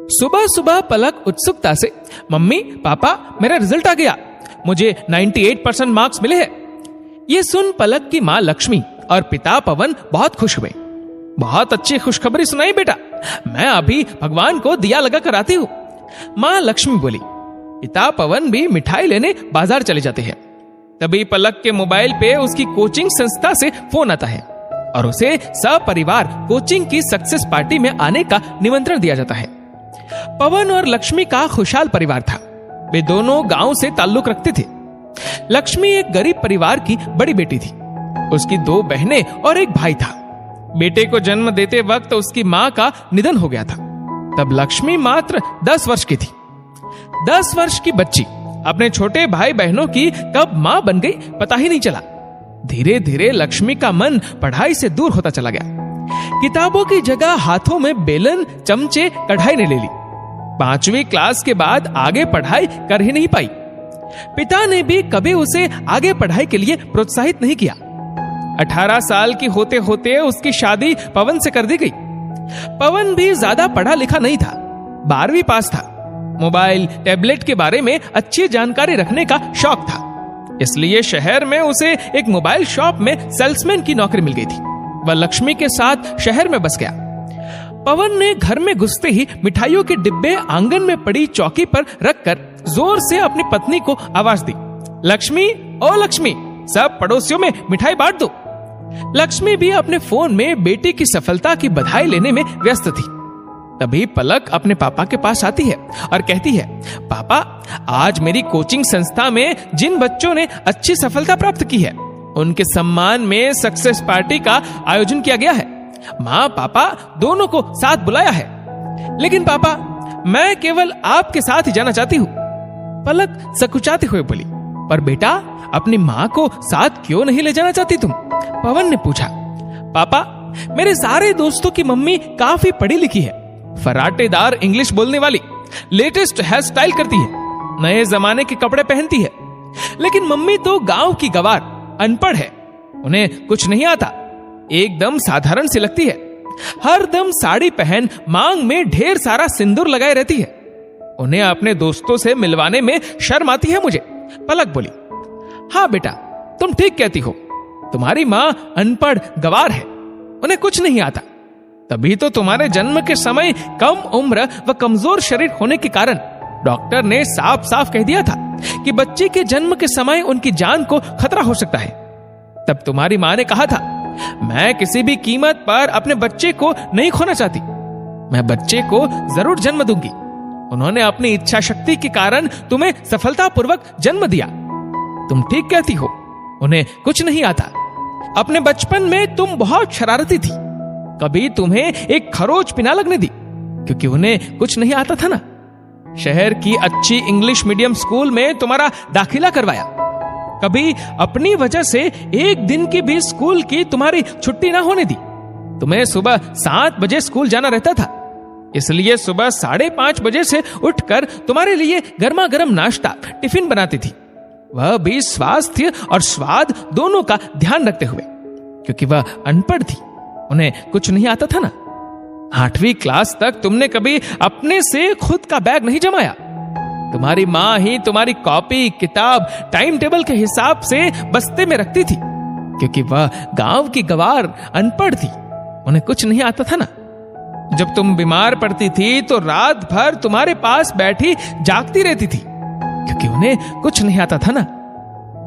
सुबह सुबह पलक उत्सुकता से, मम्मी पापा मेरा रिजल्ट आ गया, मुझे 98% मार्क्स मिले हैं। ये सुन पलक की मां लक्ष्मी और पिता पवन बहुत खुश हुए। बहुत अच्छी खुशखबरी सुनाई बेटा, मैं अभी भगवान को दिया लगा कर आती हूं। मां लक्ष्मी बोली। पिता पवन भी मिठाई लेने बाजार चले जाते हैं। तभी पलक के मोबाइल पे उसकी कोचिंग संस्था से फोन आता है और उसे सपरिवार कोचिंग की सक्सेस पार्टी में आने का निमंत्रण दिया जाता है। पवन और लक्ष्मी का खुशहाल परिवार था। वे दोनों गांव से ताल्लुक रखते थे। लक्ष्मी एक गरीब परिवार की बड़ी बेटी थी। उसकी 2 बहनें और एक भाई था। बेटे को जन्म देते वक्त उसकी मां का निधन हो गया था। तब लक्ष्मी मात्र 10 वर्ष की थी। 10 वर्ष की बच्ची अपने छोटे भाई बहनों की कब मां बन गई पता ही नहीं चला। धीरे धीरे लक्ष्मी का मन पढ़ाई से दूर होता चला गया। किताबों की जगह हाथों में बेलन, चमचे, कढ़ाई ने ले ली। 5वीं क्लास के बाद आगे पढ़ाई कर ही नहीं पाई। पिता ने भी कभी उसे आगे पढ़ाई के लिए प्रोत्साहित नहीं किया। 18 साल की होते होते उसकी शादी पवन से कर दी गई। पवन भी ज्यादा पढ़ा लिखा नहीं था, 12वीं पास था। मोबाइल, टैबलेट के बारे में अच्छी जानकारी रखने का शौक था, इसलिए शहर में उसे एक मोबाइल शॉप में सेल्समैन की नौकरी मिल गई थी। वह लक्ष्मी के साथ शहर में बस गया। पवन ने घर में घुसते ही मिठाइयों के डिब्बे आंगन में पड़ी चौकी पर रखकर जोर से अपनी पत्नी को आवाज दी, लक्ष्मी, ओ लक्ष्मी, सब पड़ोसियों में मिठाई बांट दो। लक्ष्मी भी अपने फोन में बेटी की सफलता की बधाई लेने में व्यस्त थी। तभी पलक अपने पापा के पास आती है और कहती है, पापा, आज मेरी कोचिंग संस्था में जिन बच्चों ने अच्छी सफलता प्राप्त की है उनके सम्मान में सक्सेस पार्टी का आयोजन किया गया है। माँ पापा दोनों को साथ बुलाया है, लेकिन पापा मैं केवल आपके साथ ही जाना चाहती हूँ। पलक सकुचाते हुए बोली, पर बेटा अपनी माँ को साथ क्यों नहीं ले जाना चाहती तुम? पवन ने पूछा। पापा, मेरे सारे दोस्तों की मम्मी काफी पढ़ी लिखी है, फराटेदार इंग्लिश बोलने वाली, लेटेस्ट हेयर स्टाइल करती है, नए जमाने के कपड़े पहनती है, लेकिन मम्मी तो गांव की गवार, अनपढ़ है, उन्हें कुछ नहीं आता, एकदम साधारण सी लगती है, हर दम साड़ी पहन मांग में ढेर सारा सिंदूर लगाए रहती है, उन्हें अपने दोस्तों से मिलवाने में शर्म आती है मुझे। पलक बोली, हाँ बेटा, तुम ठीक कहती हो, तुम्हारी माँ अनपढ़ गवार है, उन्हें कुछ नहीं आता, तभी तो तुम्हारे जन्म के समय कम उम्र व कमजोर शरीर होने के कारण डॉक्टर ने साफ साफ कह दिया था कि बच्चे के जन्म के समय उनकी जान को खतरा हो सकता है। तब तुम्हारी माँ ने कहा था, मैं किसी भी कीमत पर अपने बच्चे को नहीं खोना चाहती, मैं बच्चे को जरूर जन्म दूंगी। उन्होंने अपनी इच्छा शक्ति के कारण तुम्हें सफलतापूर्वक जन्म दिया। तुम ठीक कहती हो, उन्हें कुछ नहीं आता। अपने बचपन में तुम बहुत शरारती थी, कभी तुम्हें एक खरोच भी ना लगने दी, क्योंकि उन्हें कुछ नहीं आता था ना। शहर की अच्छी इंग्लिश मीडियम स्कूल में तुम्हारा दाखिला करवाया, कभी अपनी वजह से एक दिन की भी स्कूल की तुम्हारी छुट्टी ना होने दी। तुम्हें सुबह 7 बजे स्कूल जाना रहता था, इसलिए सुबह 5:30 बजे से उठकर तुम्हारे लिए गर्मा गर्म नाश्ता, टिफिन बनाती थी, वह भी स्वास्थ्य और स्वाद दोनों का ध्यान रखते हुए, क्योंकि वह अनपढ़ थी, उन्हें कुछ नहीं आता था ना। 8वीं क्लास तक तुमने कभी अपने से खुद का बैग नहीं जमाया। तुम्हारी माँ ही तुम्हारी कॉपी, किताब, टाइम टेबल के हिसाब से बस्ते में रखती थी, क्योंकि वह गांव की गवार अनपढ़ थी, उन्हें कुछ नहीं आता था ना। जब तुम बीमार पड़ती थी तो रात भर तुम्हारे पास बैठी जागती रहती थी, क्योंकि उन्हें कुछ नहीं आता था ना।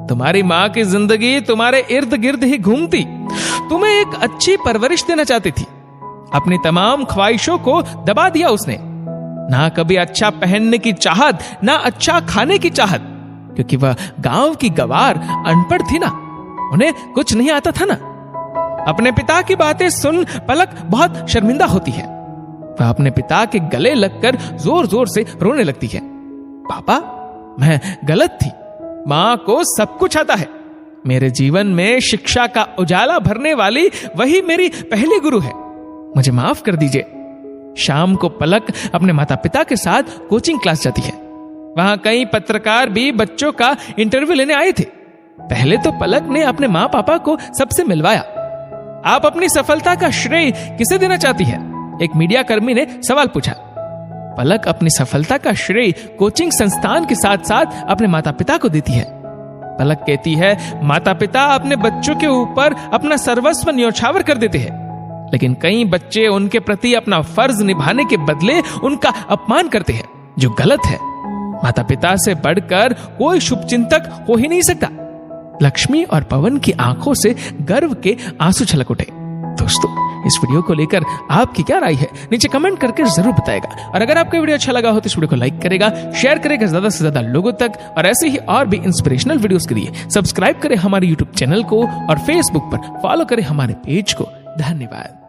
तुम्हारी माँ की जिंदगी तुम्हारे इर्द गिर्द ही घूमती, तुम्हें एक अच्छी परवरिश देना चाहती थी, अपनी तमाम ख्वाहिशों को दबा दिया उसने। ना कभी अच्छा पहनने की चाहत, ना अच्छा खाने की चाहत, क्योंकि वह गांव की गवार अनपढ़ थी ना, उन्हें कुछ नहीं आता था ना। अपने पिता की बातें सुन पलक बहुत शर्मिंदा होती है। वह अपने पिता के गले लगकर जोर जोर से रोने लगती है। पापा, मैं गलत थी, माँ को सब कुछ आता है, मेरे जीवन में शिक्षा का उजाला भरने वाली वही मेरी पहली गुरु है, मुझे माफ कर दीजिए। शाम को पलक अपने माता पिता के साथ कोचिंग क्लास जाती है। वहां कई पत्रकार भी बच्चों का इंटरव्यू लेने आए थे। पहले तो पलक ने अपने माँ पापा को सबसे मिलवाया। आप अपनी सफलता का श्रेय किसे देना चाहती है? एक मीडिया कर्मी ने सवाल पूछा। पलक अपनी सफलता का श्रेय कोचिंग संस्थान के साथ साथ अपने माता पिता को देती है। पलक कहती है, माता पिता अपने बच्चों के ऊपर अपना सर्वस्व न्यौछावर कर देते हैं, लेकिन कई बच्चे उनके प्रति अपना फर्ज निभाने के बदले उनका अपमान करते हैं, जो गलत है। माता पिता से बढ़कर कोई शुभचिंतक हो ही नहीं सकता। लक्ष्मी और पवन की आंखों से गर्व के आंसू छलक उठे। दोस्तों, इस वीडियो को लेकर आपकी क्या राय है, नीचे कमेंट करके जरूर बताएगा। और अगर आपको वीडियो अच्छा लगा हो तो इस वीडियो को लाइक करेगा, शेयर करेगा ज्यादा से ज्यादा लोगों तक, और ऐसे ही और भी इंस्पिरेशनल वीडियोस के लिए सब्सक्राइब करें हमारे यूट्यूब चैनल को और फेसबुक पर फॉलो करें हमारे पेज को। धन्यवाद।